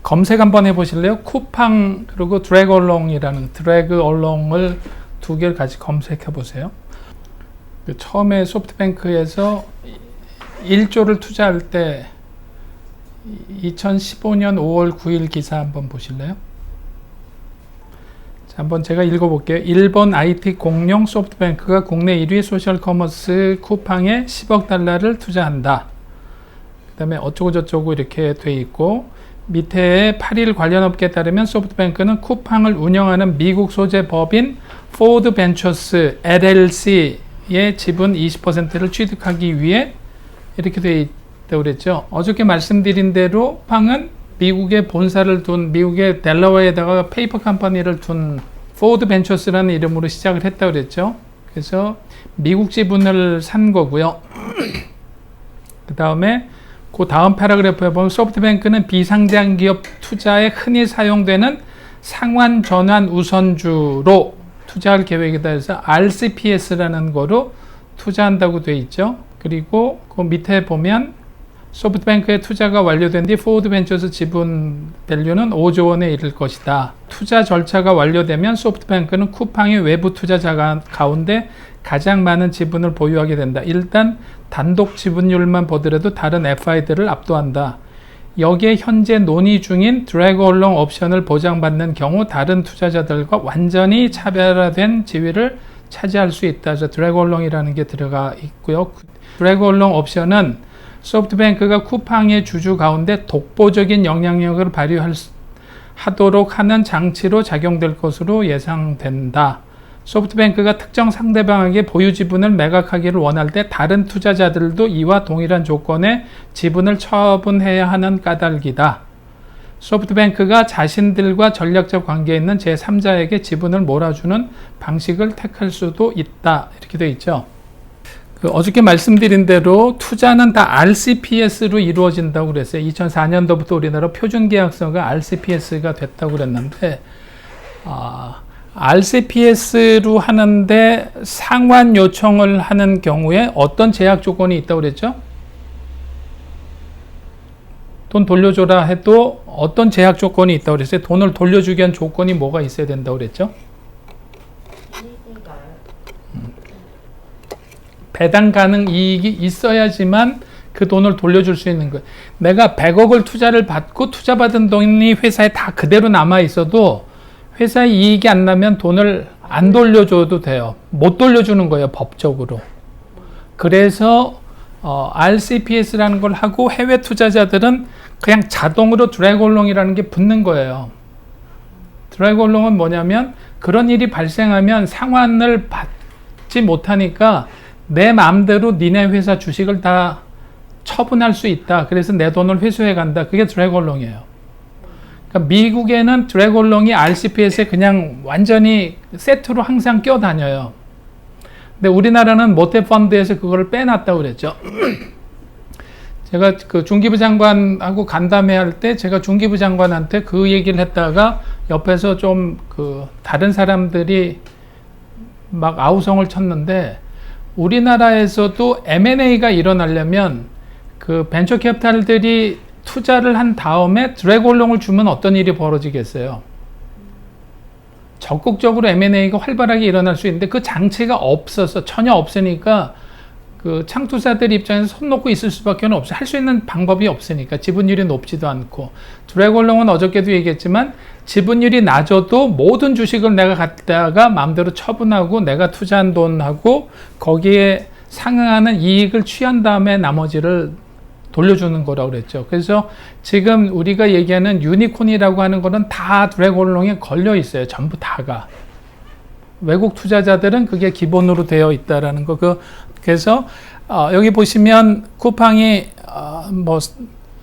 검색 한번 해보실래요? 쿠팡 그리고 드래그 얼롱이라는 드래그 얼롱을 두 개를 같이 검색해 보세요. 처음에 소프트뱅크에서 1조를 투자할 때 2015년 5월 9일 기사 한번 보실래요? 자, 한번 제가 읽어볼게요. 일본 IT 공룡 소프트뱅크가 국내 1위 소셜 커머스 쿠팡에 10억 달러를 투자한다. 그 다음에 어쩌고저쩌고 이렇게 돼 있고, 밑에 8일 관련 업계에 따르면 소프트뱅크는 쿠팡을 운영하는 미국 소재 법인 포드 벤처스 LLC의 지분 20%를 취득하기 위해 이렇게 돼 있다고 그랬죠. 어저께 말씀드린 대로 쿠팡은 미국에 본사를 둔, 미국의 델러웨어에다가 페이퍼 컴퍼니를 둔 포드 벤처스라는 이름으로 시작을 했다고 그랬죠. 그래서 미국 지분을 산 거고요. 그 다음에 그 다음 패러그래프에 보면 소프트뱅크는 비상장 기업 투자에 흔히 사용되는 상환 전환 우선주로 투자할 계획이다 해서 RCPS라는 거로 투자한다고 돼 있죠. 그리고 그 밑에 보면 소프트뱅크의 투자가 완료된 뒤 포드 벤처스 지분 밸류는 5조 원에 이를 것이다. 투자 절차가 완료되면 소프트뱅크는 쿠팡의 외부 투자자 가운데 가장 많은 지분을 보유하게 된다. 일단 단독 지분율만 보더라도 다른 FI들을 압도한다. 여기에 현재 논의 중인 드래그 얼롱 옵션을 보장받는 경우 다른 투자자들과 완전히 차별화된 지위를 차지할 수 있다. 그래서 드래그 얼롱이라는 게 들어가 있고요. 드래그 얼롱 옵션은 소프트뱅크가 쿠팡의 주주 가운데 독보적인 영향력을 발휘하도록 하는 장치로 작용될 것으로 예상된다. 소프트뱅크가 특정 상대방에게 보유 지분을 매각하기를 원할 때 다른 투자자들도 이와 동일한 조건에 지분을 처분해야 하는 까닭이다. 소프트뱅크가 자신들과 전략적 관계에 있는 제3자에게 지분을 몰아주는 방식을 택할 수도 있다. 이렇게 되어 있죠. 어저께 말씀드린 대로 투자는 다 RCPS로 이루어진다고 그랬어요. 2004년도부터 우리나라 표준계약서가 RCPS가 됐다고 그랬는데, RCPS로 하는데 상환 요청을 하는 경우에 어떤 제약 조건이 있다고 그랬죠? 돈 돌려줘라 해도 어떤 제약 조건이 있다고 그랬어요? 돈을 돌려주기 위한 조건이 뭐가 있어야 된다고 그랬죠? 배당 가능 이익이 있어야지만 그 돈을 돌려줄 수 있는 거예요. 내가 100억을 투자를 받고 투자받은 돈이 회사에 다 그대로 남아 있어도 회사에 이익이 안 나면 돈을 안 돌려줘도 돼요. 못 돌려주는 거예요, 법적으로. 그래서 RCPS라는 걸 하고 해외 투자자들은 그냥 자동으로 드래그 얼롱이라는 게 붙는 거예요. 드래그 얼롱은 뭐냐면 그런 일이 발생하면 상환을 받지 못하니까 내 마음대로 니네 회사 주식을 다 처분할 수 있다. 그래서 내 돈을 회수해 간다. 그게 드래그 얼롱이에요. 그러니까 미국에는 드래그 얼롱이 RCPS에 그냥 완전히 세트로 항상 껴다녀요. 근데 우리나라는 모태펀드에서 그걸 빼놨다고 그랬죠. 제가 그 중기부 장관하고 간담회 할 때 제가 중기부 장관한테 그 얘기를 했다가 옆에서 좀 그 다른 사람들이 막 아우성을 쳤는데, 우리나라에서도 M&A가 일어나려면 그 벤처 캐피탈들이 투자를 한 다음에 드래그 얼롱을 주면 어떤 일이 벌어지겠어요? 적극적으로 M&A가 활발하게 일어날 수 있는데 그 장치가 없어서 전혀 없으니까 그 창투사들 입장에서 손 놓고 있을 수밖에 없어요. 할 수 있는 방법이 없으니까. 지분율이 높지도 않고. 드래그 얼롱은 어저께도 얘기했지만 지분율이 낮아도 모든 주식을 내가 갖다가 마음대로 처분하고 내가 투자한 돈하고 거기에 상응하는 이익을 취한 다음에 나머지를 돌려주는 거라고 그랬죠. 그래서 지금 우리가 얘기하는 유니콘이라고 하는 거는 다 드래그 얼롱에 걸려 있어요. 전부 다가. 외국 투자자들은 그게 기본으로 되어 있다라는 거. 그래서 여기 보시면 쿠팡이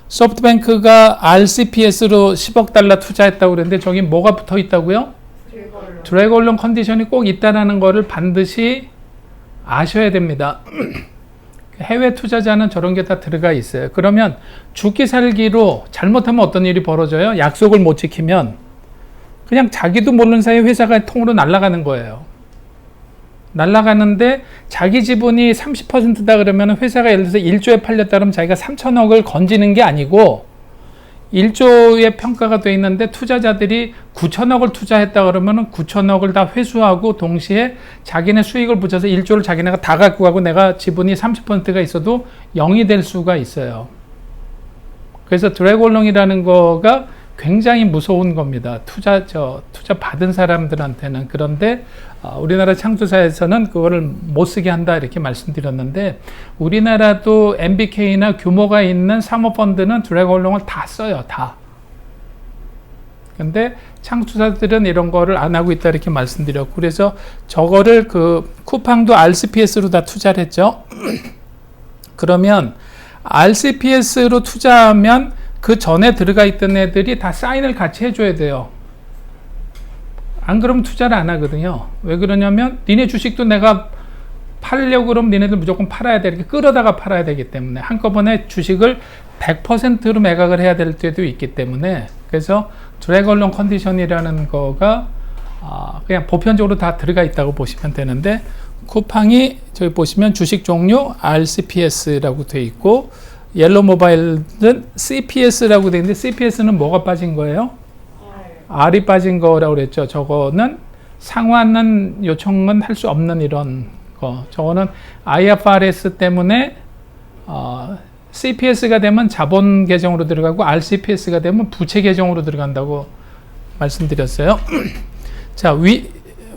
소프트뱅크가 RCPS로 10억 달러 투자했다고 그랬는데 저기 뭐가 붙어 있다고요? 드래그 얼롱 컨디션이 꼭 있다라는 거를 반드시 아셔야 됩니다. 해외 투자자는 저런 게 다 들어가 있어요. 그러면 죽기 살기로 잘못하면 어떤 일이 벌어져요? 약속을 못 지키면 그냥 자기도 모르는 사이에 회사가 통으로 날아가는 거예요. 날아가는데 자기 지분이 30%다 그러면 회사가 예를 들어서 1조에 팔렸다 그러면 자기가 3천억을 건지는 게 아니고 1조의 평가가 돼 있는데 투자자들이 9천억을 투자했다 그러면 9천억을 다 회수하고 동시에 자기네 수익을 붙여서 1조를 자기네가 다 갖고 가고 내가 지분이 30%가 있어도 0이 될 수가 있어요. 그래서 드래곤롱이라는 거가 굉장히 무서운 겁니다. 투자 받은 사람들한테는. 그런데 우리나라 창조사에서는 그거를 못 쓰게 한다 이렇게 말씀드렸는데, 우리나라도 MBK나 규모가 있는 사모펀드는 드래곤롱을 다 써요. 다. 근데 창조사들은 이런 거를 안 하고 있다 이렇게 말씀드렸고, 그래서 저거를 쿠팡도 RCPS로 다 투자를 했죠. 그러면 RCPS로 투자하면 그 전에 들어가 있던 애들이 다 사인을 같이 해줘야 돼요. 안 그러면 투자를 안 하거든요. 왜 그러냐면 니네 주식도 내가 팔려고 그러면 니네들 무조건 팔아야 돼. 이렇게 끌어다가 팔아야 되기 때문에 한꺼번에 주식을 100%로 매각을 해야 될 때도 있기 때문에, 그래서 드래곤롱 컨디션이라는 거가 그냥 보편적으로 다 들어가 있다고 보시면 되는데, 쿠팡이 저기 보시면 주식 종류 RCPS라고 돼 있고, 옐로우 모바일은 CPS라고 돼 있는데, CPS는 뭐가 빠진 거예요? R이 빠진 거라고 그랬죠. 저거는 상환은 요청은 할 수 없는 이런 거. 저거는 IFRS 때문에 CPS가 되면 자본 계정으로 들어가고 RCPS가 되면 부채 계정으로 들어간다고 말씀드렸어요. 자,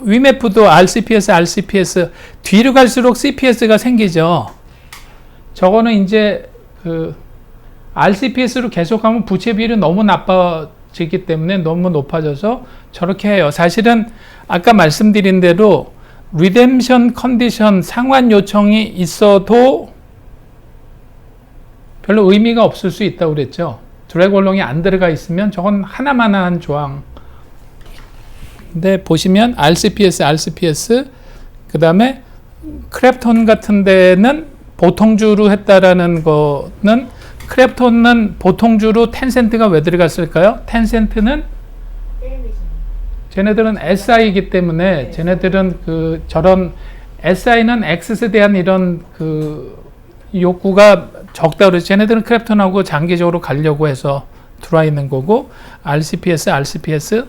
위메프도 RCPS 뒤로 갈수록 CPS가 생기죠. 저거는 이제 RCPS로 계속하면 부채 비율이 너무 나빠지기 때문에 너무 높아져서 저렇게 해요. 사실은 아까 말씀드린 대로 리뎀션 컨디션 상환 요청이 있어도 별로 의미가 없을 수 있다고 그랬죠. 드래곤롱이 안 들어가 있으면 저건 하나만한 조항. 근데 보시면 RCPS 그 다음에 크랩톤 같은 데는 보통주로 했다라는 거는, 크랩톤은 보통주로 텐센트가 왜 들어갔을까요? 텐센트는 쟤네들은 SI이기 때문에, 쟤네들은 저런 SI는 X에 대한 이런 욕구가 적다 그래서 쟤네들은 크랩톤하고 장기적으로 가려고 해서 들어와 있는 거고, RCPS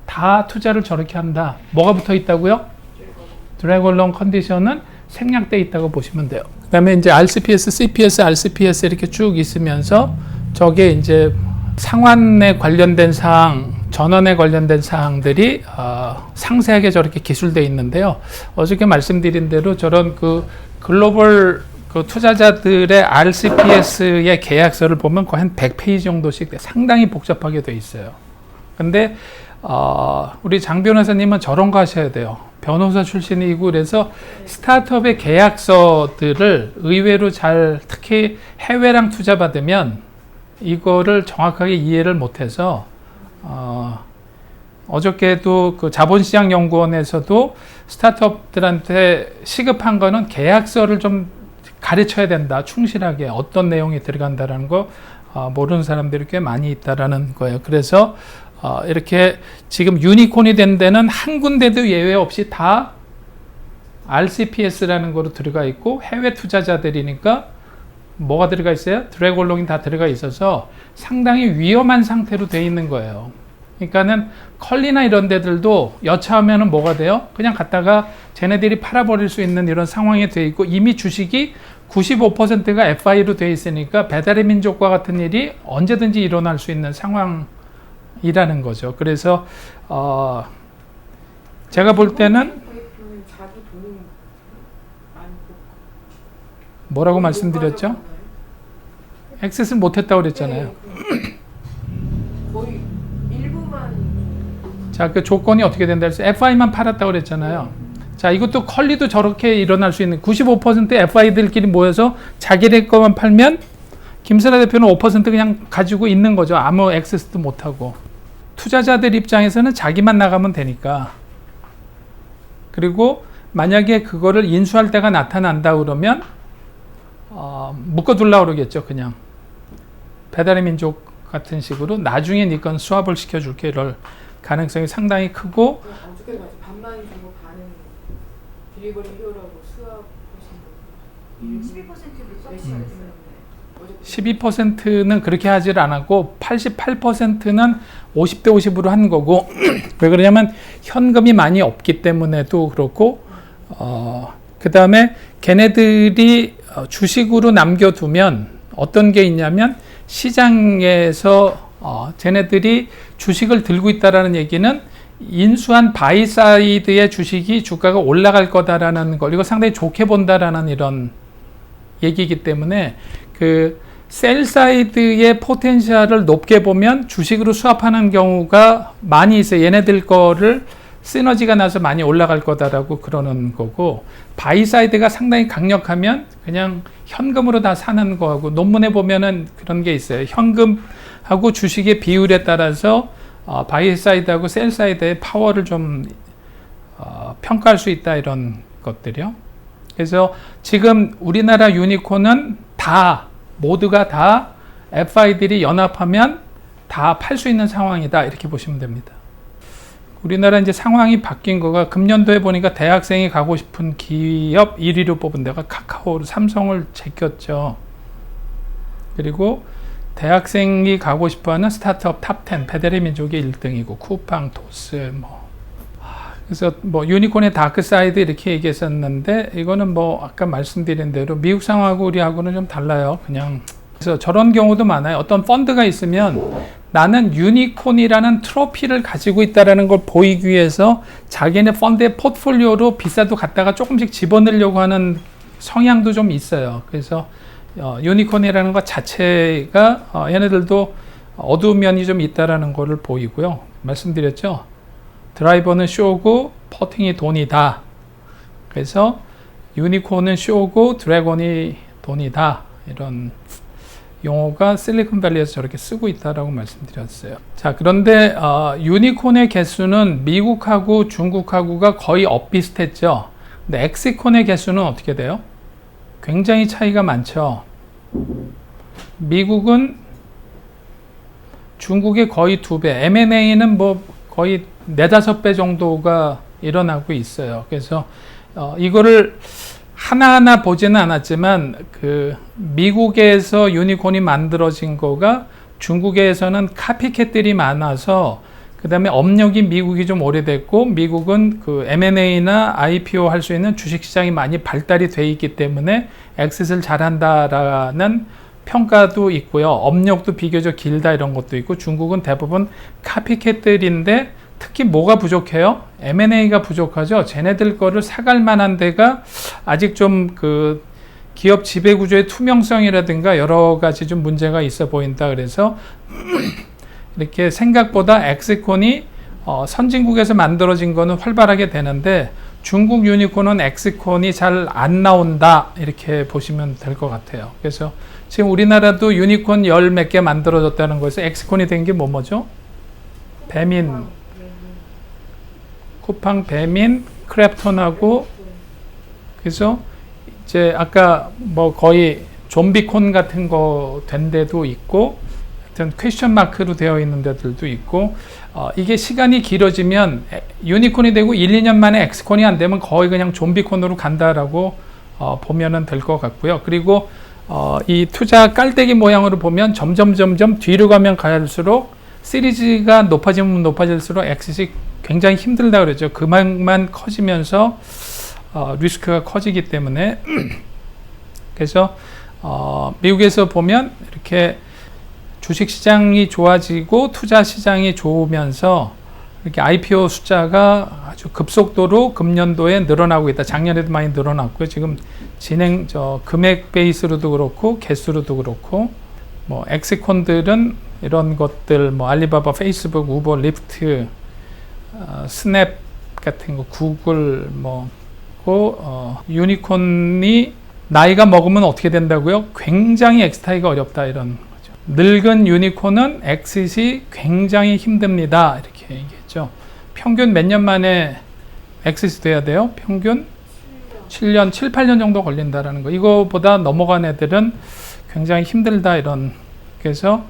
다 투자를 저렇게 한다. 뭐가 붙어 있다고요? 드래곤롱 컨디션은 생략되어 있다고 보시면 돼요. 그 다음에 이제 RCPS, CPS, RCPS 이렇게 쭉 있으면서 저게 이제 상환에 관련된 사항, 전원에 관련된 사항들이 상세하게 저렇게 기술되어 있는데요. 어저께 말씀드린 대로 저런 글로벌 투자자들의 RCPS의 계약서를 보면 거의 한 100페이지 정도씩 상당히 복잡하게 되어 있어요. 근데 우리 장 변호사님은 저런 거 하셔야 돼요. 변호사 출신이고, 그래서 스타트업의 계약서들을 의외로 잘, 특히 해외랑 투자 받으면 이거를 정확하게 이해를 못해서 어저께도 자본시장연구원에서도 스타트업들한테 시급한 거는 계약서를 좀 가르쳐야 된다. 충실하게 어떤 내용이 들어간다라는 거 모르는 사람들이 꽤 많이 있다라는 거예요. 그래서 이렇게 지금 유니콘이 된 데는 한 군데도 예외 없이 다 RCPS라는 거로 들어가 있고, 해외 투자자들이니까 뭐가 들어가 있어요? 드래곤롱이 다 들어가 있어서 상당히 위험한 상태로 돼 있는 거예요. 그러니까는 컬리나 이런 데들도 여차하면은 뭐가 돼요? 그냥 갖다가 쟤네들이 팔아버릴 수 있는 이런 상황이 돼 있고, 이미 주식이 95%가 FI로 돼 있으니까 배달의 민족과 같은 일이 언제든지 일어날 수 있는 상황이라는 거죠. 그래서 제가 볼 때는 뭐라고 말씀드렸죠? 액세스를 못했다고 그랬잖아요. 거의 일부만. 자, 그 조건이 어떻게 된다 해서 FI만 팔았다고 그랬잖아요. 자, 이것도 컬리도 저렇게 일어날 수 있는 95% FI들끼리 모여서 자기네 것만 팔면 김선아 대표는 5% 그냥 가지고 있는 거죠. 아무 액세스도 못하고. 투자자들 입장에서는 자기만 나가면 되니까. 그리고 만약에 그거를 인수할 때가 나타난다 그러면 묶어둘라 그러겠죠. 그냥 배달의 민족 같은 식으로 나중에 네 건 수합을 시켜줄게 이럴 가능성이 상당히 크고, 어저께 반만 주고 반은 딜리버리 히어로라고 수합하신 분 12%를 썼어요. 12%는 그렇게 하질 않았고 88%는 50대 50으로 한 거고 왜 그러냐면 현금이 많이 없기 때문에도 그렇고 그 다음에 걔네들이 주식으로 남겨두면 어떤 게 있냐면 시장에서 쟤네들이 주식을 들고 있다라는 얘기는 인수한 바이사이드의 주식이 주가가 올라갈 거다라는 걸 이거 상당히 좋게 본다라는 이런 얘기이기 때문에 그 셀사이드의 포텐셜을 높게 보면 주식으로 수합하는 경우가 많이 있어요. 얘네들 거를 시너지가 나서 많이 올라갈 거다라고 그러는 거고 바이사이드가 상당히 강력하면 그냥 현금으로 다 사는 거하고 논문에 보면은 그런 게 있어요. 현금하고 주식의 비율에 따라서 바이사이드하고 셀사이드의 파워를 좀 평가할 수 있다 이런 것들이요. 그래서 지금 우리나라 유니콘은 모두가 다 FI들이 연합하면 다 팔 수 있는 상황이다 이렇게 보시면 됩니다. 우리나라 이제 상황이 바뀐 거가 금년도에 보니까 대학생이 가고 싶은 기업 1위로 뽑은 데가 카카오, 삼성을 제꼈죠. 그리고 대학생이 가고 싶어하는 스타트업 탑10 페데레 민족이 1등이고 쿠팡, 토스 그래서 유니콘의 다크 사이드 이렇게 얘기했었는데 이거는 아까 말씀드린 대로 미국 상황하고 우리하고는 좀 달라요. 그래서 저런 경우도 많아요. 어떤 펀드가 있으면 나는 유니콘이라는 트로피를 가지고 있다는 걸 보이기 위해서 자기네 펀드의 포트폴리오로 비싸도 갖다가 조금씩 집어넣으려고 하는 성향도 좀 있어요. 그래서 유니콘이라는 것 자체가 얘네들도 어두운 면이 좀 있다는 거를 보이고요. 말씀드렸죠. 드라이버는 쇼고 퍼팅이 돈이다. 그래서 유니콘은 쇼고 드래곤이 돈이다. 이런 용어가 실리콘밸리에서 저렇게 쓰고 있다라고 말씀드렸어요. 자, 그런데 유니콘의 개수는 미국하고 중국하고가 거의 엇비슷했죠. 근데 엑시콘의 개수는 어떻게 돼요? 굉장히 차이가 많죠. 미국은 중국의 거의 2배, M&A는 거의 4-5배 정도가 일어나고 있어요. 그래서 이거를 하나하나 보지는 않았지만 미국에서 유니콘이 만들어진 거가 중국에서는 카피캣들이 많아서 그 다음에 업력이 미국이 좀 오래됐고 미국은 M&A나 IPO 할 수 있는 주식시장이 많이 발달이 돼 있기 때문에 엑싯을 잘한다라는 평가도 있고요. 업력도 비교적 길다 이런 것도 있고 중국은 대부분 카피캣들인데 특히 뭐가 부족해요? M&A가 부족하죠. 쟤네들 거를 사갈 만한 데가 아직 좀 기업 지배구조의 투명성이라든가 여러 가지 좀 문제가 있어 보인다. 그래서 이렇게 생각보다 엑시콘이 선진국에서 만들어진 거는 활발하게 되는데 중국 유니콘은 엑시콘이 잘 안 나온다 이렇게 보시면 될 것 같아요. 그래서 지금 우리나라도 유니콘 10몇 개 만들어졌다는 거에서 엑시콘이 된 게 뭐죠? 배민, 쿠팡, 배민, 크랩톤하고 그래서 이제 아까 거의 좀비콘 같은 거 된 데도 있고 하여튼 퀘스천 마크로 되어 있는 데들도 있고 이게 시간이 길어지면 유니콘이 되고 1, 2년 만에 엑스콘이 안 되면 거의 그냥 좀비콘으로 간다라고 보면은 될 것 같고요. 그리고 이 투자 깔때기 모양으로 보면 점점 뒤로 가면 갈수록 시리즈가 높아지면 높아질수록 엑싯이 굉장히 힘들다 그러죠. 그만만 커지면서 리스크가 커지기 때문에 그래서 미국에서 보면 이렇게 주식시장이 좋아지고 투자시장이 좋으면서 이렇게 IPO 숫자가 아주 급속도로 금년도에 늘어나고 있다. 작년에도 많이 늘어났고요. 지금 금액 베이스로도 그렇고 개수로도 그렇고 엑시콘들은 이런 것들 알리바바, 페이스북, 우버, 리프트, 스냅 같은 거, 구글 유니콘이 나이가 먹으면 어떻게 된다고요? 굉장히 엑스타이가 어렵다 이런 거죠. 늙은 유니콘은 엑싯이 굉장히 힘듭니다. 이렇게 얘기했죠. 평균 몇 년 만에 엑싯이 돼야 돼요? 평균 7년, 7, 8년 정도 걸린다라는 거. 이거보다 넘어간 애들은 굉장히 힘들다 이런. 그래서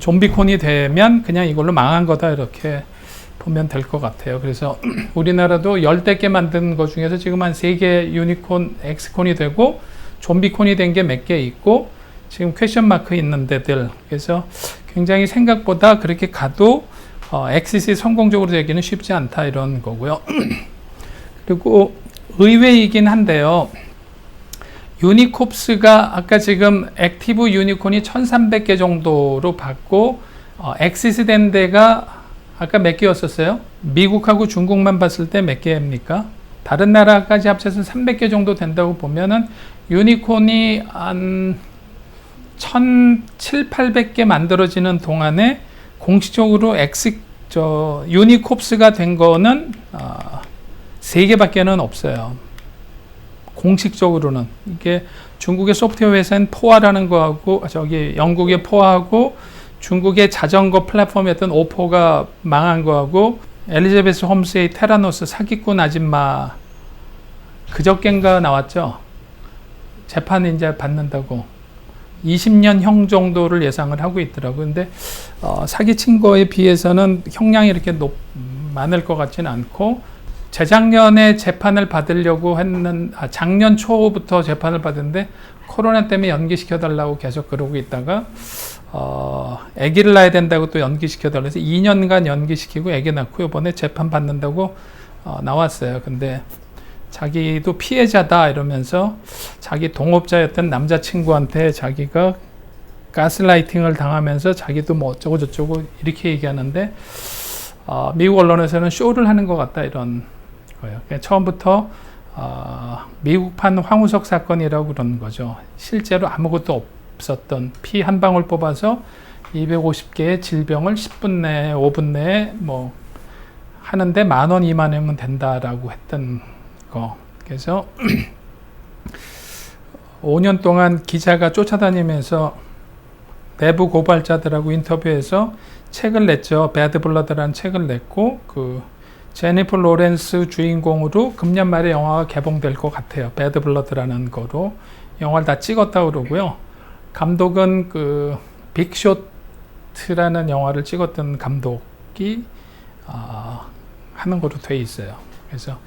좀비콘이 되면 그냥 이걸로 망한 거다 이렇게 보면 될 것 같아요. 그래서 우리나라도 10대 개 만든 것 중에서 지금 한 3개 유니콘, 엑스콘이 되고 좀비콘이 된 게 몇 개 있고 지금 퀘션 마크 있는 데들. 그래서 굉장히 생각보다 그렇게 가도 엑싯이 성공적으로 되기는 쉽지 않다 이런 거고요. 그리고 의외이긴 한데요. 유니콥스가 아까 지금 액티브 유니콘이 1300개 정도로 받고 엑시스 된 데가 아까 몇 개였었어요? 미국하고 중국만 봤을 때 몇 개입니까? 다른 나라까지 합쳐서 300개 정도 된다고 보면은 유니콘이 한 1700~800개 만들어지는 동안에 공식적으로 유니콥스가 된 거는 3개밖에는 없어요. 공식적으로는. 이게 중국의 소프트웨어 회사인 포아라는 거하고 영국의 포아하고 중국의 자전거 플랫폼이었던 오포가 망한 거하고 엘리자베스 홈스의 테라노스 사기꾼 아줌마 그저껜가 나왔죠. 재판 이제 받는다고 20년형 정도를 예상을 하고 있더라고요. 근데 사기친 거에 비해서는 형량이 이렇게 많을 것 같지는 않고 재작년에 재판을 받으려고 작년 초부터 재판을 받은데 코로나 때문에 연기시켜달라고 계속 그러고 있다가 아기를 낳아야 된다고 또 연기시켜달라고 해서 2년간 연기시키고 아기 낳고 이번에 재판 받는다고 나왔어요. 근데 자기도 피해자다 이러면서 자기 동업자였던 남자친구한테 자기가 가스라이팅을 당하면서 자기도 뭐 어쩌고 저쩌고 이렇게 얘기하는데 미국 언론에서는 쇼를 하는 것 같다 이런 거예요. 처음부터 미국판 황우석 사건이라고 그러는 거죠. 실제로 아무것도 없었던 피 한 방울 뽑아서 250개의 질병을 10분 내에 5분 내에 뭐 하는데 10,000원 20,000원이면 된다라고 했던 거. 그래서 5년 동안 기자가 쫓아다니면서 내부 고발자들하고 인터뷰해서 책을 냈죠. 배드 블러드라는 책을 냈고 그 제니퍼 로렌스 주인공으로 금년 말에 영화가 개봉될 것 같아요. 배드 블러드라는 거로 영화를 다 찍었다고 그러고요. 감독은 그 빅쇼트라는 영화를 찍었던 감독이 하는 거로 돼 있어요. 그래서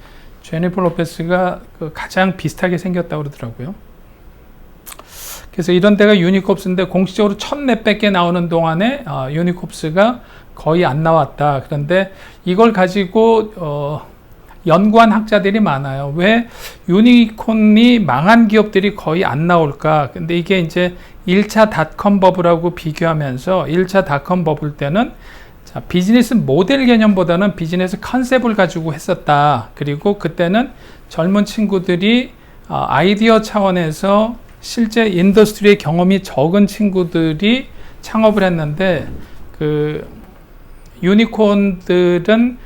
제니퍼 로페스가 그 가장 비슷하게 생겼다고 그러더라고요. 그래서 이런 데가 유니콥스인데 공식적으로 1000몇백 개 나오는 동안에 유니콥스가 거의 안 나왔다. 그런데 이걸 가지고 연구한 학자들이 많아요. 왜 유니콘이 망한 기업들이 거의 안 나올까? 근데 이게 이제 1차 닷컴 버블하고 비교하면서 1차 닷컴 버블 때는 비즈니스 모델 개념보다는 비즈니스 컨셉을 가지고 했었다. 그리고 그때는 젊은 친구들이 아이디어 차원에서 실제 인더스트리의 경험이 적은 친구들이 창업을 했는데 그 유니콘들은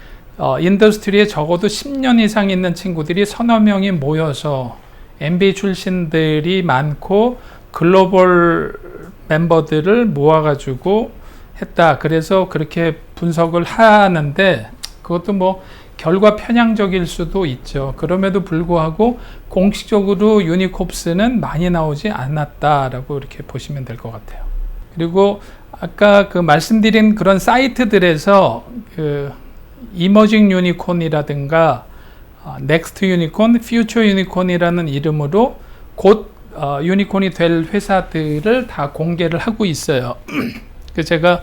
인더스트리에 적어도 10년 이상 있는 친구들이 서너 명이 모여서 MBA 출신들이 많고 글로벌 멤버들을 모아가지고 했다. 그래서 그렇게 분석을 하는데 그것도 뭐 결과 편향적일 수도 있죠. 그럼에도 불구하고 공식적으로 유니콥스는 많이 나오지 않았다라고 이렇게 보시면 될 것 같아요. 그리고 아까 그 말씀드린 그런 사이트들에서 그 이머징 유니콘이라든가 넥스트 유니콘, 퓨처 유니콘이라는 이름으로 곧 유니콘이 될 회사들을 다 공개를 하고 있어요. 그 제가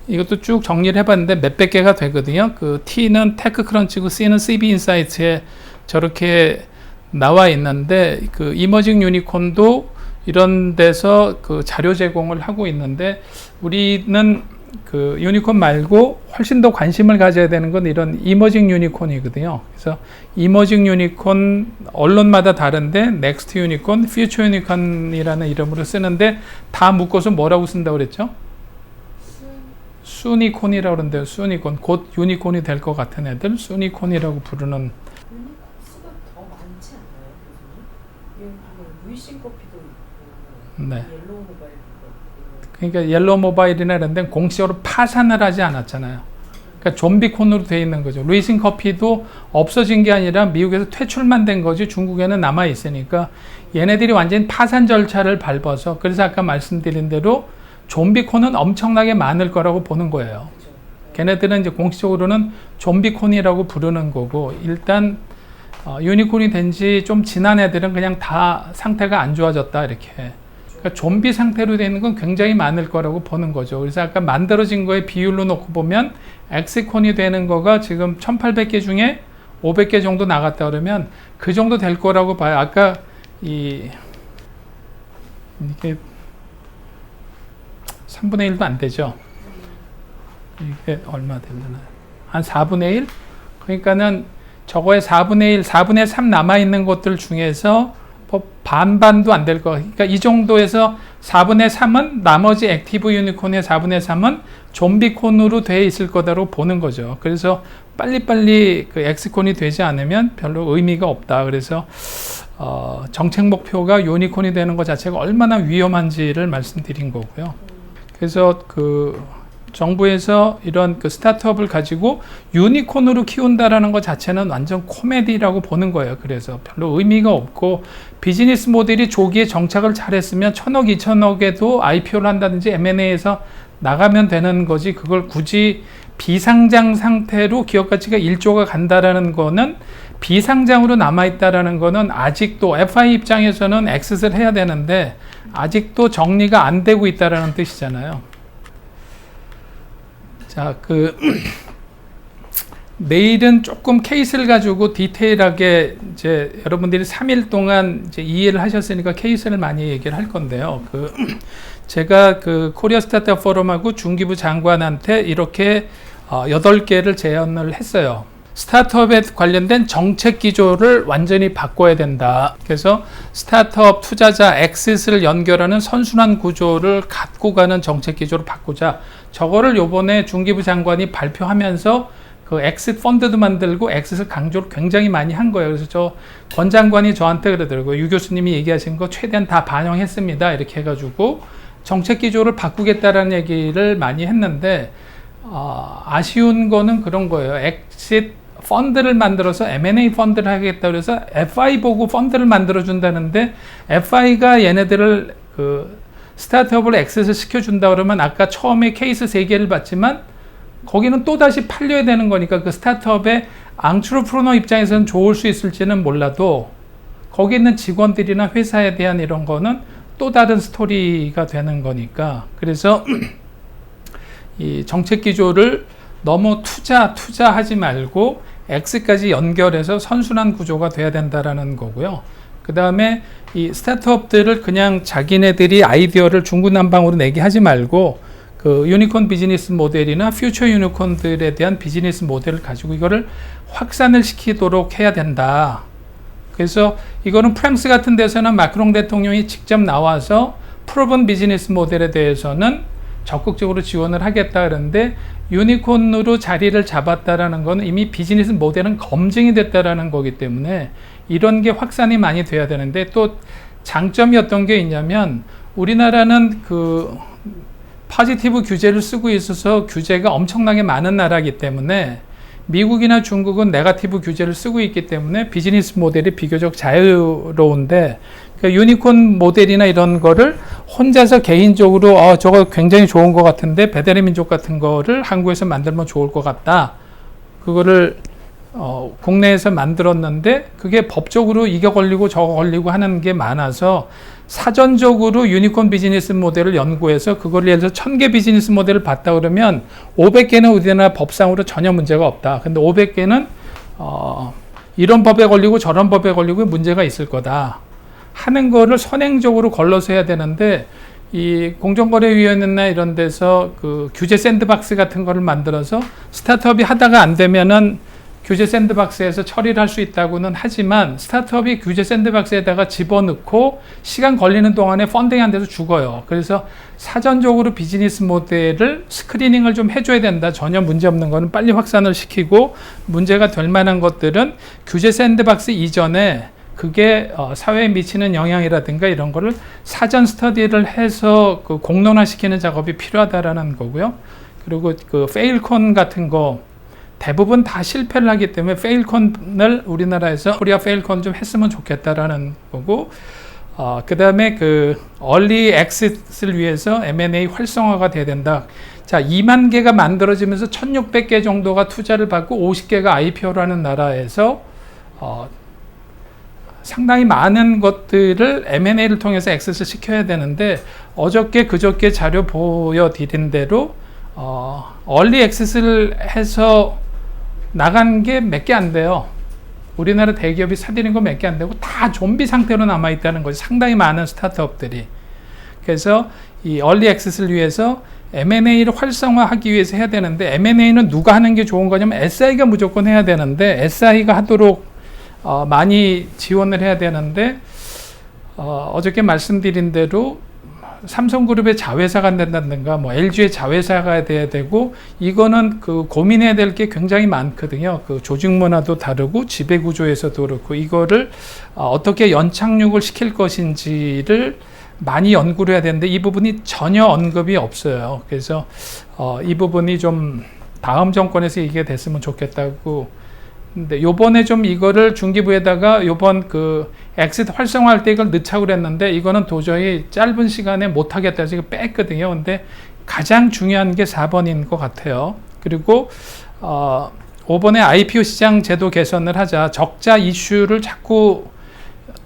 이것도 쭉 정리를 해봤는데 몇백 개가 되거든요. 그 T는 테크크런치고 C는 CB인사이트에 저렇게 나와 있는데 그 이머징 유니콘도 이런 데서 그 자료 제공을 하고 있는데 우리는 그 유니콘 말고 훨씬 더 관심을 가져야 되는 건 이런 이머징 유니콘이거든요. 그래서 이머징 유니콘 언론마다 다른데 넥스트 유니콘, 퓨처 유니콘이라는 이름으로 쓰는데 다 묶어서 뭐라고 쓴다고 그랬죠? 수니콘이라고 그러는데요. 수니콘. 곧 유니콘이 될 것 같은 애들 수니콘이라고 부르는. 유니콘수가 더 많지 않나요? 교수님? 루이신 커피도 있고 네. 옐로우 모바일도 있고 그러니까 옐로우 모바일이나 이런 데는 공식적으로 파산을 하지 않았잖아요. 그러니까 좀비콘으로 돼 있는 거죠. 루이신 커피도 없어진 게 아니라 미국에서 퇴출만 된 거지 중국에는 남아 있으니까 얘네들이 완전히 파산 절차를 밟아서 그래서 아까 말씀드린 대로 좀비콘은 엄청나게 많을 거라고 보는 거예요. 걔네들은 이제 공식적으로는 좀비콘이라고 부르는 거고 일단 유니콘이 된 지 좀 지난 애들은 그냥 다 상태가 안 좋아졌다 이렇게 그러니까 좀비 상태로 되는 건 굉장히 많을 거라고 보는 거죠. 그래서 아까 만들어진 거에 비율로 놓고 보면 엑스콘이 되는 거가 지금 1800개 중에 500개 정도 나갔다 그러면 그 정도 될 거라고 봐요. 아까 이게 3분의 1도 안 되죠. 이게 얼마 되려나? 한 4분의 1? 그러니까는 저거에 4분의 1, 4분의 3 남아있는 것들 중에서 반반도 안 될 거. 그러니까 이 정도에서 4분의 3은 나머지 액티브 유니콘의 4분의 3은 좀비콘으로 되어 있을 거다로 보는 거죠. 그래서 빨리빨리 그 엑스콘이 되지 않으면 별로 의미가 없다. 그래서 정책 목표가 유니콘이 되는 것 자체가 얼마나 위험한지를 말씀드린 거고요. 그래서 그 정부에서 이런 그 스타트업을 가지고 유니콘으로 키운다라는 것 자체는 완전 코미디라고 보는 거예요. 그래서 별로 의미가 없고 비즈니스 모델이 조기에 정착을 잘했으면 1000억, 2000억에도 IPO를 한다든지 M&A에서 나가면 되는 거지 그걸 굳이 비상장 상태로 기업 가치가 1조가 간다라는 거는 비상장으로 남아있다라는 거는 아직도 FI 입장에서는 엑싯을 해야 되는데 아직도 정리가 안 되고 있다라는 뜻이잖아요. 자, 내일은 조금 케이스를 가지고 디테일하게 이제 여러분들이 3일 동안 이제 이해를 하셨으니까 케이스를 많이 얘기를 할 건데요. 제가 코리아 스타트업 포럼하고 중기부 장관한테 이렇게 8개를 제안을 했어요. 스타트업에 관련된 정책 기조를 완전히 바꿔야 된다. 그래서 스타트업 투자자 엑싯을 연결하는 선순환 구조를 갖고 가는 정책 기조를 바꾸자. 저거를 요번에 중기부 장관이 발표하면서 그 엑싯 펀드도 만들고 엑싯을 강조를 굉장히 많이 한 거예요. 그래서 권 장관이 저한테 그러더라고요. 유 교수님이 얘기하신 거 최대한 다 반영했습니다. 이렇게 해가지고 정책 기조를 바꾸겠다라는 얘기를 많이 했는데 아쉬운 거는 그런 거예요. 엑싯 펀드를 만들어서 M&A 펀드를 하겠다 그래서 FI 보고 펀드를 만들어 준다는데 FI가 얘네들을 스타트업을 엑싯을 시켜준다 그러면 아까 처음에 케이스 3개를 봤지만 거기는 또다시 팔려야 되는 거니까 그 스타트업의 앙트로프로너 입장에서는 좋을 수 있을지는 몰라도 거기 있는 직원들이나 회사에 대한 이런 거는 또 다른 스토리가 되는 거니까 그래서 이 정책 기조를 너무 투자하지 말고 엑스까지 연결해서 선순환 구조가 돼야 된다라는 거고요. 그 다음에 이 스타트업들을 그냥 자기네들이 아이디어를 중구난방으로 내게 하지 말고 그 유니콘 비즈니스 모델이나 퓨처 유니콘들에 대한 비즈니스 모델을 가지고 이거를 확산을 시키도록 해야 된다. 그래서 이거는 프랑스 같은 데서는 마크롱 대통령이 직접 나와서 프로븐 비즈니스 모델에 대해서는 적극적으로 지원을 하겠다 그러는데 유니콘으로 자리를 잡았다라는 건 이미 비즈니스 모델은 검증이 됐다라는 거기 때문에 이런 게 확산이 많이 돼야 되는데 또 장점이 어떤 게 있냐면 우리나라는 포지티브 규제를 쓰고 있어서 규제가 엄청나게 많은 나라이기 때문에 미국이나 중국은 네거티브 규제를 쓰고 있기 때문에 비즈니스 모델이 비교적 자유로운데 그러니까 유니콘 모델이나 이런 거를 혼자서 개인적으로 저거 굉장히 좋은 것 같은데 베데르 민족 같은 거를 한국에서 만들면 좋을 것 같다. 그거를 국내에서 만들었는데 그게 법적으로 이거 걸리고 저거 걸리고 하는 게 많아서 사전적으로 유니콘 비즈니스 모델을 연구해서 그걸 예를 들어서 1000개 비즈니스 모델을 봤다 그러면 500개는 우리나라 법상으로 전혀 문제가 없다. 근데 500개는 이런 법에 걸리고 저런 법에 걸리고 문제가 있을 거다 하는 거를 선행적으로 걸러서 해야 되는데 이 공정거래위원회나 이런 데서 그 규제 샌드박스 같은 거를 만들어서 스타트업이 하다가 안 되면은 규제 샌드박스에서 처리를 할 수 있다고는 하지만 스타트업이 규제 샌드박스에다가 집어넣고 시간 걸리는 동안에 펀딩이 안 돼서 죽어요. 그래서 사전적으로 비즈니스 모델을 스크리닝을 좀 해줘야 된다. 전혀 문제 없는 거는 빨리 확산을 시키고 문제가 될 만한 것들은 규제 샌드박스 이전에 그게 사회에 미치는 영향이라든가 이런 거를 사전 스터디를 해서 공론화시키는 작업이 필요하다라는 거고요. 그리고 페일콘 같은 거 대부분 다 실패를 하기 때문에 페일콘을 우리나라에서 코리아 페일콘 좀 했으면 좋겠다라는 거고 그 다음에 얼리 엑싯을 위해서 M&A 활성화가 돼야 된다. 자, 2만 개가 만들어지면서 1600개 정도가 투자를 받고 50개가 IPO를 하는 나라에서 상당히 많은 것들을 M&A를 통해서 액세스 시켜야 되는데 어저께 그저께 자료 보여드린 대로 얼리 액세스를 해서 나간 게 몇 개 안 돼요. 우리나라 대기업이 사들인 거 몇 개 안 되고 다 좀비 상태로 남아있다는 거지. 상당히 많은 스타트업들이. 그래서 이 얼리 액세스를 위해서 M&A를 활성화하기 위해서 해야 되는데 M&A는 누가 하는 게 좋은 거냐면 SI가 무조건 해야 되는데 SI가 하도록 많이 지원을 해야 되는데 어저께 말씀드린 대로 삼성그룹의 자회사가 된다든가 뭐 LG의 자회사가 돼야 되고 이거는 그 고민해야 될 게 굉장히 많거든요. 그 조직 문화도 다르고 지배 구조에서도 그렇고 이거를 어떻게 연착륙을 시킬 것인지를 많이 연구를 해야 되는데 이 부분이 전혀 언급이 없어요. 그래서 이 부분이 좀 다음 정권에서 이게 됐으면 좋겠다고. 근데 요번에 좀 이거를 중기부에다가 요번 그 엑시트 활성화할 때 이걸 넣자고 그랬는데 이거는 도저히 짧은 시간에 못 하겠다 해서 이거 뺐거든요. 근데 가장 중요한 게 4번인 것 같아요. 그리고 5번에 IPO 시장 제도 개선을 하자. 적자 이슈를 자꾸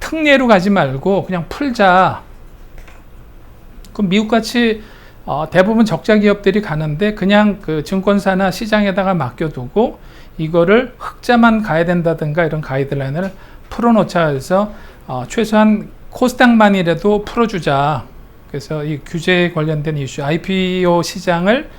특례로 가지 말고 그냥 풀자. 그럼 미국같이 대부분 적자 기업들이 가는데 그냥 그 증권사나 시장에다가 맡겨두고 이거를 흑자만 가야 된다든가 이런 가이드라인을 풀어놓자 해서 최소한 코스닥만이라도 풀어주자. 그래서 이 규제에 관련된 이슈, IPO 시장을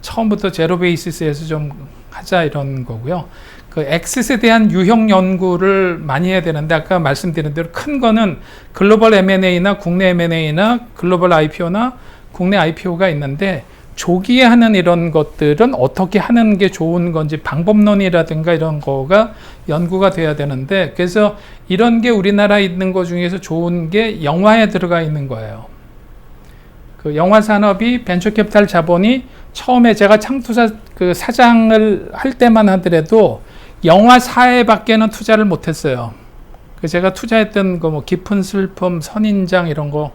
처음부터 제로 베이시스에서 좀 하자 이런 거고요. 그 엑싯에 대한 유형 연구를 많이 해야 되는데 아까 말씀드린 대로 큰 거는 글로벌 M&A나 국내 M&A나 글로벌 IPO나 국내 IPO가 있는데 조기에 하는 이런 것들은 어떻게 하는 게 좋은 건지 방법론이라든가 이런 거가 연구가 돼야 되는데 그래서 이런 게 우리나라에 있는 것 중에서 좋은 게 영화에 들어가 있는 거예요. 그 영화 산업이 벤처캐피탈 자본이 처음에 제가 창투사 그 사장을 할 때만 하더라도 영화 사회밖에는 투자를 못했어요. 그 제가 투자했던 거 뭐 깊은 슬픔, 선인장 이런 거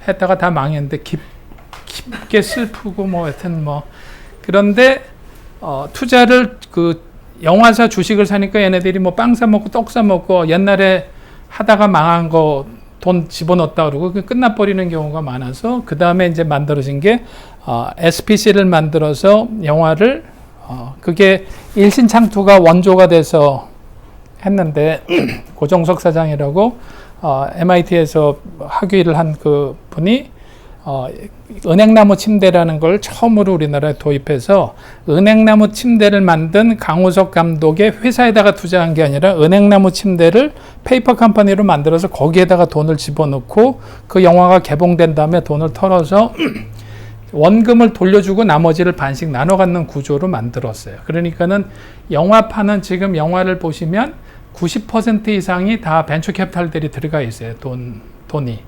했다가 다 망했는데 깊게 슬프고 뭐 하여튼 뭐 그런데 투자를 그 영화사 주식을 사니까 얘네들이 뭐 빵 사 먹고 떡 사 먹고 옛날에 하다가 망한 거 돈 집어넣었다 그러고 끝나버리는 경우가 많아서 그 다음에 이제 만들어진 게 SPC를 만들어서 영화를 그게 일신창투가 원조가 돼서 했는데 고정석 사장이라고 MIT에서 학위를 한 그 분이 은행나무 침대라는 걸 처음으로 우리나라에 도입해서 은행나무 침대를 만든 강우석 감독의 회사에다가 투자한 게 아니라 은행나무 침대를 페이퍼 컴퍼니로 만들어서 거기에다가 돈을 집어넣고 그 영화가 개봉된 다음에 돈을 털어서 원금을 돌려주고 나머지를 반씩 나눠 갖는 구조로 만들었어요. 그러니까는 영화판은 지금 영화를 보시면 90% 이상이 다 벤처 캐피탈들이 들어가 있어요. 돈이.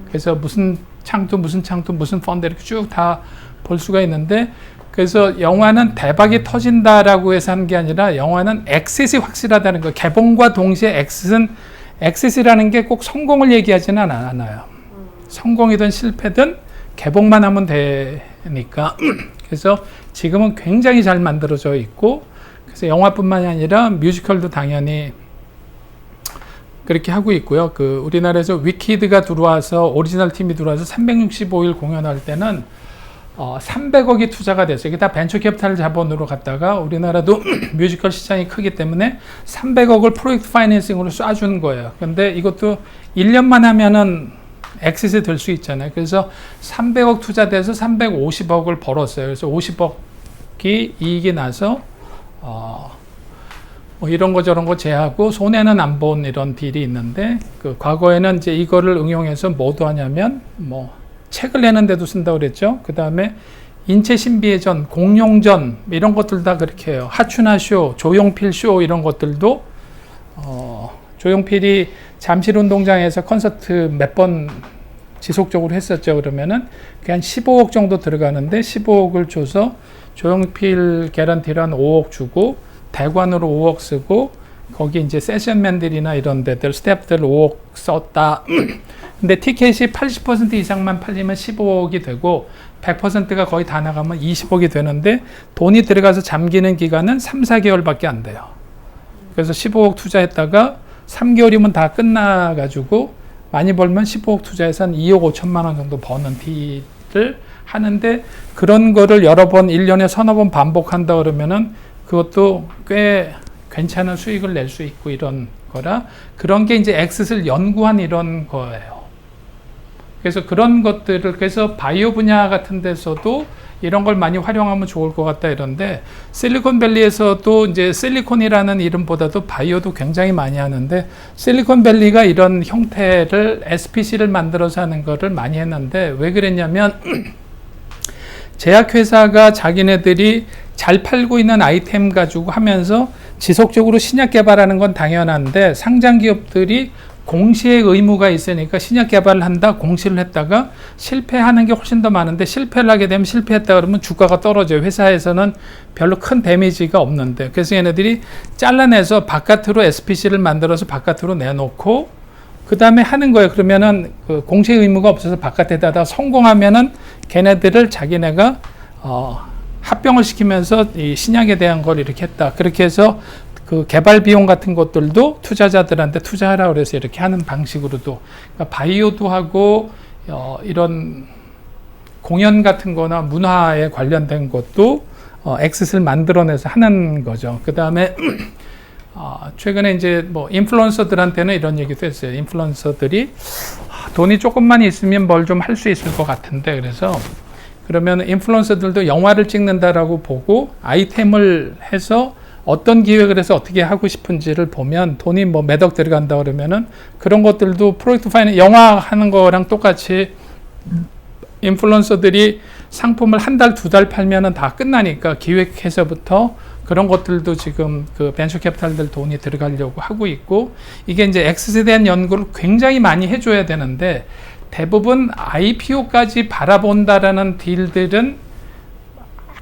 그래서 무슨 창투 무슨 펀드 이렇게 쭉 다 볼 수가 있는데 그래서 영화는 대박이 터진다라고 해서 하는 게 아니라 영화는 엑싯이 확실하다는 거. 개봉과 동시에 엑싯이라는 게 꼭 성공을 얘기하지는 않아요. 성공이든 실패든 개봉만 하면 되니까. 그래서 지금은 굉장히 잘 만들어져 있고 그래서 영화뿐만이 아니라 뮤지컬도 당연히 그렇게 하고 있고요. 그 우리나라에서 위키드가 들어와서 오리지널 팀이 들어와서 365일 공연할 때는 300억이 투자가 됐어요. 이게 다 벤처 캐피탈 자본으로 갔다가 우리나라도 뮤지컬 시장이 크기 때문에 300억을 프로젝트 파이낸싱으로 쏴준 거예요. 근데 이것도 1년만 하면은 엑싯이 될 수 있잖아요. 그래서 300억 투자돼서 350억을 벌었어요. 그래서 50억이 이익이 나서 뭐 이런 거 저런 거 제하고 손해는 안 본 이런 딜이 있는데 그 과거에는 이제 이거를 응용해서 뭐도 하냐면 뭐 책을 내는데도 쓴다고 그랬죠. 그 다음에 인체 신비의 전, 공룡전 이런 것들 다 그렇게 해요. 하춘화 쇼, 조용필 쇼 이런 것들도 조용필이 잠실운동장에서 콘서트 몇 번 지속적으로 했었죠. 그러면은 그게 한 15억 정도 들어가는데 15억을 줘서 조용필 개런티를 한 5억 주고 대관으로 5억 쓰고 거기 이제 세션맨들이나 이런 데들 스태프들 5억 썼다. 근데 티켓이 80% 이상만 팔리면 15억이 되고 100%가 거의 다 나가면 20억이 되는데 돈이 들어가서 잠기는 기간은 3, 4개월밖에 안 돼요. 그래서 15억 투자했다가 3개월이면 다 끝나가지고 많이 벌면 15억 투자해서 한 2억 5천만 원 정도 버는 딜을 하는데, 그런 거를 여러 번 1년에 서너 번 반복한다 그러면은 그것도 꽤 괜찮은 수익을 낼 수 있고 이런 거라, 그런 게 이제 엑싯을 연구한 이런 거예요. 그래서 그런 것들을, 그래서 바이오 분야 같은 데서도 이런 걸 많이 활용하면 좋을 것 같다 이런데, 실리콘밸리에서도 이제 실리콘이라는 이름보다도 바이오도 굉장히 많이 하는데, 실리콘밸리가 이런 형태를 SPC를 만들어서 하는 거를 많이 했는데, 왜 그랬냐면 제약회사가 자기네들이 잘 팔고 있는 아이템 가지고 하면서 지속적으로 신약 개발하는 건 당연한데, 상장 기업들이 공시의 의무가 있으니까 신약 개발을 한다, 공시를 했다가 실패하는 게 훨씬 더 많은데, 실패를 하게 되면 실패했다 그러면 주가가 떨어져요. 회사에서는 별로 큰 데미지가 없는데. 그래서 얘네들이 잘라내서 바깥으로 SPC를 만들어서 바깥으로 내놓고 그 다음에 하는 거예요. 그러면은 그 공시 의무가 없어서 바깥에다가 성공하면은 걔네들을 자기네가 합병을 시키면서 이 신약에 대한 걸 이렇게 했다. 그렇게 해서 그 개발 비용 같은 것들도 투자자들한테 투자하라 그래서 이렇게 하는 방식으로도, 그러니까 바이오도 하고 이런 공연 같은 거나 문화에 관련된 것도 엑싯을 만들어내서 하는 거죠. 그 다음에 최근에 이제 뭐 인플루언서들한테는 이런 얘기도 했어요. 인플루언서들이 돈이 조금만 있으면 뭘 좀 할 수 있을 것 같은데, 그래서 그러면 인플루언서들도 영화를 찍는다라고 보고 아이템을 해서 어떤 기획을 해서 어떻게 하고 싶은지를 보면 돈이 뭐 몇 억 들어간다 그러면은 그런 것들도 프로젝트 파이낸스, 영화 하는 거랑 똑같이 인플루언서들이 상품을 한 달, 두 달 팔면은 다 끝나니까 기획해서부터 그런 것들도 지금 그 벤처 캐피탈들 돈이 들어가려고 하고 있고, 이게 이제 엑싯에 대한 연구를 굉장히 많이 해줘야 되는데, 대부분 IPO까지 바라본다라는 딜들은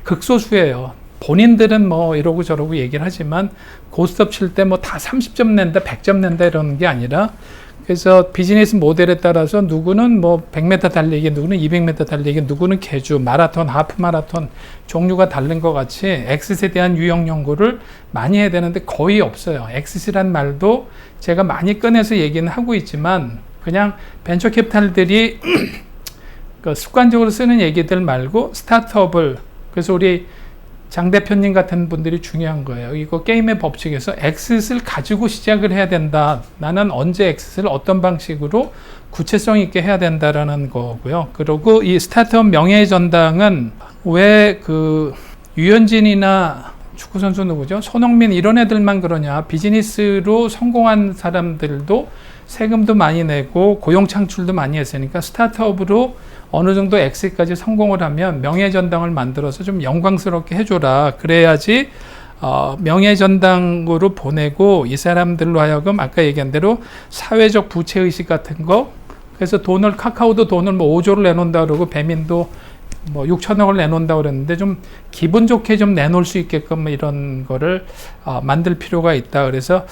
극소수예요. 본인들은 뭐 이러고 저러고 얘기를 하지만 고스톱 칠 때 뭐 다 30점 낸다, 100점 낸다 이러는 게 아니라, 그래서 비즈니스 모델에 따라서 누구는 뭐 100m 달리기, 누구는 200m 달리기, 누구는 계주, 마라톤, 하프 마라톤 종류가 다른 것 같이 엑싯에 대한 유형 연구를 많이 해야 되는데 거의 없어요. 엑싯이란 말도 제가 많이 꺼내서 얘기는 하고 있지만 그냥 벤처 캐피탈들이 그 습관적으로 쓰는 얘기들 말고 스타트업을, 그래서 우리 장 대표님 같은 분들이 중요한 거예요. 이거 게임의 법칙에서 엑싯을 가지고 시작을 해야 된다. 나는 언제 엑싯을 어떤 방식으로 구체성 있게 해야 된다라는 거고요. 그리고 이 스타트업 명예의 전당은 왜 그 유현진이나 축구선수 누구죠? 손흥민 이런 애들만 그러냐. 비즈니스로 성공한 사람들도 세금도 많이 내고 고용 창출도 많이 했으니까 스타트업으로 어느 정도 엑싯까지 성공을 하면 명예전당을 만들어서 좀 영광스럽게 해줘라. 그래야지 명예전당으로 보내고 이 사람들로 하여금 아까 얘기한 대로 사회적 부채의식 같은 거, 그래서 돈을, 카카오도 돈을 뭐 5조를 내놓는다 그러고 배민도 뭐 6천억을 내놓는다 그랬는데 좀 기분 좋게 좀 내놓을 수 있게끔 이런 거를 만들 필요가 있다. 그래서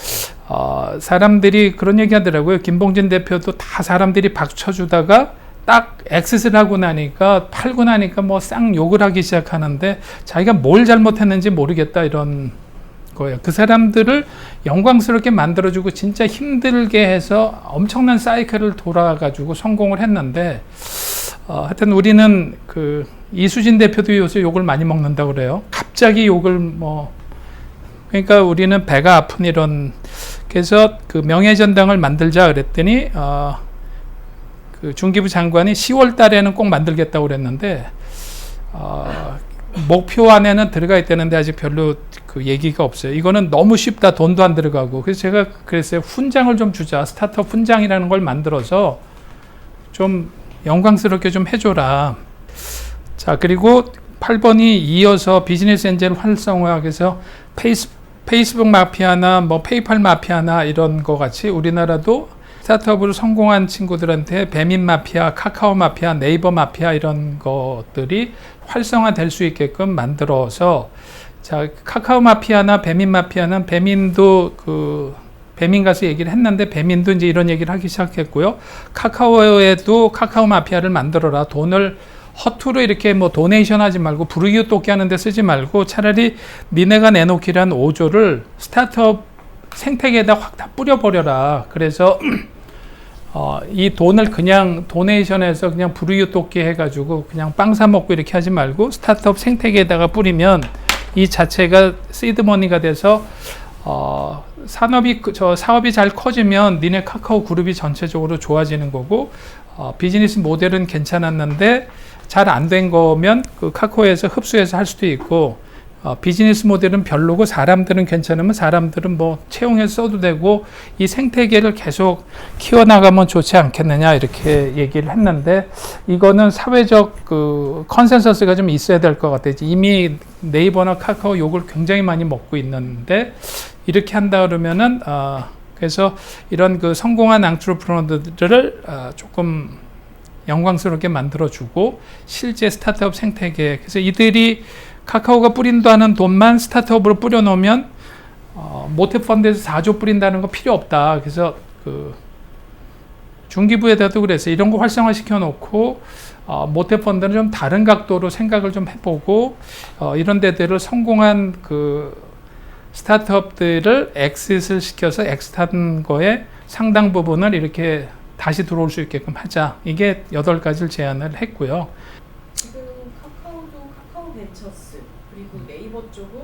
사람들이 그런 얘기 하더라고요. 김봉진 대표도 다 사람들이 박수 쳐주다가 딱 엑싯을 하고 나니까, 팔고 나니까 뭐 쌍 욕을 하기 시작하는데 자기가 뭘 잘못했는지 모르겠다 이런 거예요. 그 사람들을 영광스럽게 만들어주고 진짜 힘들게 해서 엄청난 사이클을 돌아가지고 성공을 했는데, 하여튼 우리는 그 이수진 대표도 요새 욕을 많이 먹는다고 그래요. 갑자기 욕을 그러니까 우리는 배가 아픈 이런, 그래서 그 명예전당을 만들자 그랬더니 그 중기부 장관이 10월 달에는 꼭 만들겠다고 그랬는데 목표 안에는 들어가 있다는데 아직 별로 그 얘기가 없어요. 이거는 너무 쉽다. 돈도 안 들어가고. 그래서 제가 그랬어요. 훈장을 좀 주자. 스타트업 훈장이라는 걸 만들어서 좀 영광스럽게 좀 해줘라. 자, 그리고 8번이 이어서 비즈니스 엔젤 활성화. 그래서 페이스북 마피아나 뭐 페이팔 마피아나 이런 거 같이 우리나라도 스타트업으로 성공한 친구들한테 배민 마피아, 카카오 마피아, 네이버 마피아 이런 것들이 활성화될 수 있게끔 만들어서, 자, 카카오 마피아나 배민 마피아는 배민도 배민 가서 얘기를 했는데 배민도 이제 이런 얘기를 하기 시작했고요. 카카오에도 카카오 마피아를 만들어라. 돈을 허투루 이렇게 뭐 도네이션 하지 말고 부르기웃 돕기 하는 데 쓰지 말고 차라리 니네가 내놓기란 5조를 스타트업 생태계에다 확 다 뿌려버려라. 그래서 이 돈을 그냥 도네이션해서 그냥 불우유토끼 해가지고 그냥 빵 사 먹고 이렇게 하지 말고 스타트업 생태계에다가 뿌리면 이 자체가 시드머니가 돼서 사업이 잘 커지면 니네 카카오 그룹이 전체적으로 좋아지는 거고, 비즈니스 모델은 괜찮았는데 잘 안 된 거면 그 카카오에서 흡수해서 할 수도 있고, 비즈니스 모델은 별로고 사람들은 괜찮으면 사람들은 뭐 채용해서 써도 되고, 이 생태계를 계속 키워나가면 좋지 않겠느냐 이렇게 얘기를 했는데, 이거는 사회적 그 컨센서스가 좀 있어야 될 것 같아요. 이미 네이버나 카카오 욕을 굉장히 많이 먹고 있는데 이렇게 한다 그러면은 그래서 이런 그 성공한 앙트로프너들을 조금 영광스럽게 만들어주고, 실제 스타트업 생태계, 그래서 이들이 카카오가 뿌린다 하는 돈만 스타트업으로 뿌려놓으면 모태펀드에서 4조 뿌린다는 거 필요 없다. 그래서 그 중기부에다도 그래서 이런 거 활성화시켜 놓고 모태펀드는 좀 다른 각도로 생각을 좀 해보고 이런 데들을 성공한 그 스타트업들을 엑싯을 시켜서 엑싯한 거에 상당 부분을 이렇게 다시 들어올 수 있게끔 하자. 이게 8가지를 제안을 했고요. 지금 카카오도 카카오 벤처스, 그리고 네이버 쪽은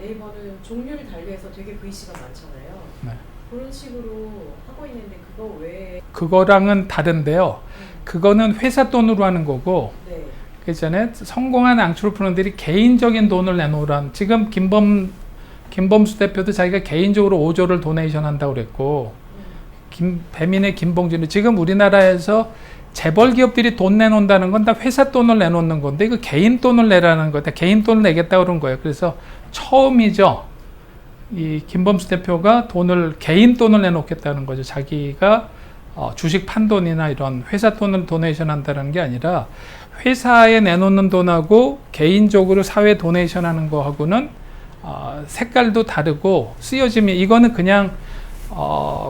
네이버는 종류를 달리해서 되게 VC가 많잖아요. 네. 그런 식으로 하고 있는데 그거 외에 그거랑은 다른데요. 그거는 회사 돈으로 하는 거고, 네. 그 전에 성공한 앙트로프너들이 개인적인 돈을 내놓으란, 지금 김범수 대표도 자기가 개인적으로 5조를 도네이션 한다고 그랬고, 배민의 김봉준이 지금 우리나라에서 재벌 기업들이 돈 내놓는다는 건 다 회사 돈을 내놓는 건데, 이거 개인 돈을 내라는 거다. 개인 돈을 내겠다고 그런 거예요. 그래서 처음이죠. 이 김범수 대표가 개인 돈을 내놓겠다는 거죠. 자기가 주식 판돈이나 이런 회사 돈을 도네이션 한다는 게 아니라, 회사에 내놓는 돈하고 개인적으로 사회 도네이션 하는 거하고는 색깔도 다르고 쓰여짐이, 이거는 그냥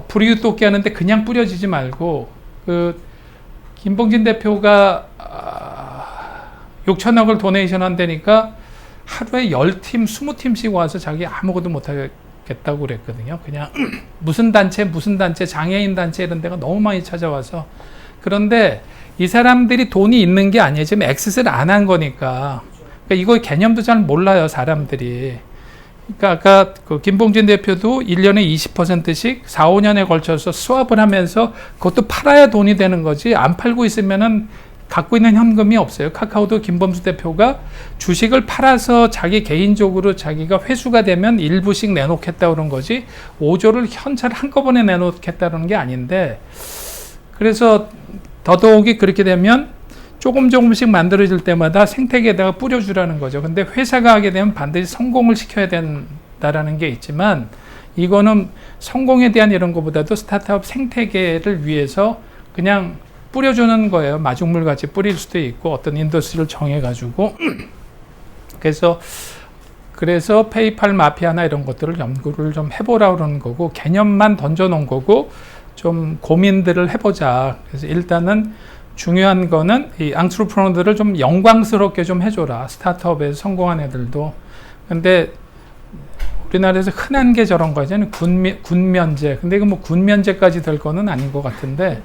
불이웃돕기 하는데 그냥 뿌려지지 말고, 그 김봉진 대표가 6천억을 도네이션 한다니까 하루에 10팀, 20팀씩 와서 자기 아무것도 못하겠다고 그랬거든요. 그냥 무슨 단체, 장애인 단체 이런 데가 너무 많이 찾아와서. 그런데 이 사람들이 돈이 있는 게 아니에요. 지금 엑싯을 안 한 거니까. 그러니까 이거 개념도 잘 몰라요, 사람들이. 그러니까 아까 그 김봉진 대표도 1년에 20%씩 4, 5년에 걸쳐서 수합을 하면서 그것도 팔아야 돈이 되는 거지, 안 팔고 있으면은 갖고 있는 현금이 없어요. 카카오도 김범수 대표가 주식을 팔아서 자기 개인적으로 자기가 회수가 되면 일부씩 내놓겠다 그런 거지, 5조를 현찰 한꺼번에 내놓겠다는 게 아닌데, 그래서 더더욱이 그렇게 되면 조금씩 만들어질 때마다 생태계에다가 뿌려주라는 거죠. 근데 회사가 하게 되면 반드시 성공을 시켜야 된다라는 게 있지만, 이거는 성공에 대한 이런 것보다도 스타트업 생태계를 위해서 그냥 뿌려주는 거예요. 마중물 같이 뿌릴 수도 있고, 어떤 인더스트리를 정해가지고. 그래서 페이팔 마피아나 이런 것들을 연구를 좀 해보라 그러는 거고, 개념만 던져놓은 거고, 좀 고민들을 해보자. 그래서 일단은 중요한 거는 이 앙트로프너들을 좀 영광스럽게 좀 해줘라. 스타트업에서 성공한 애들도. 근데 우리나라에서 흔한 게 저런 거잖아요. 군면제. 근데 이거 뭐 군면제까지 될 거는 아닌 것 같은데,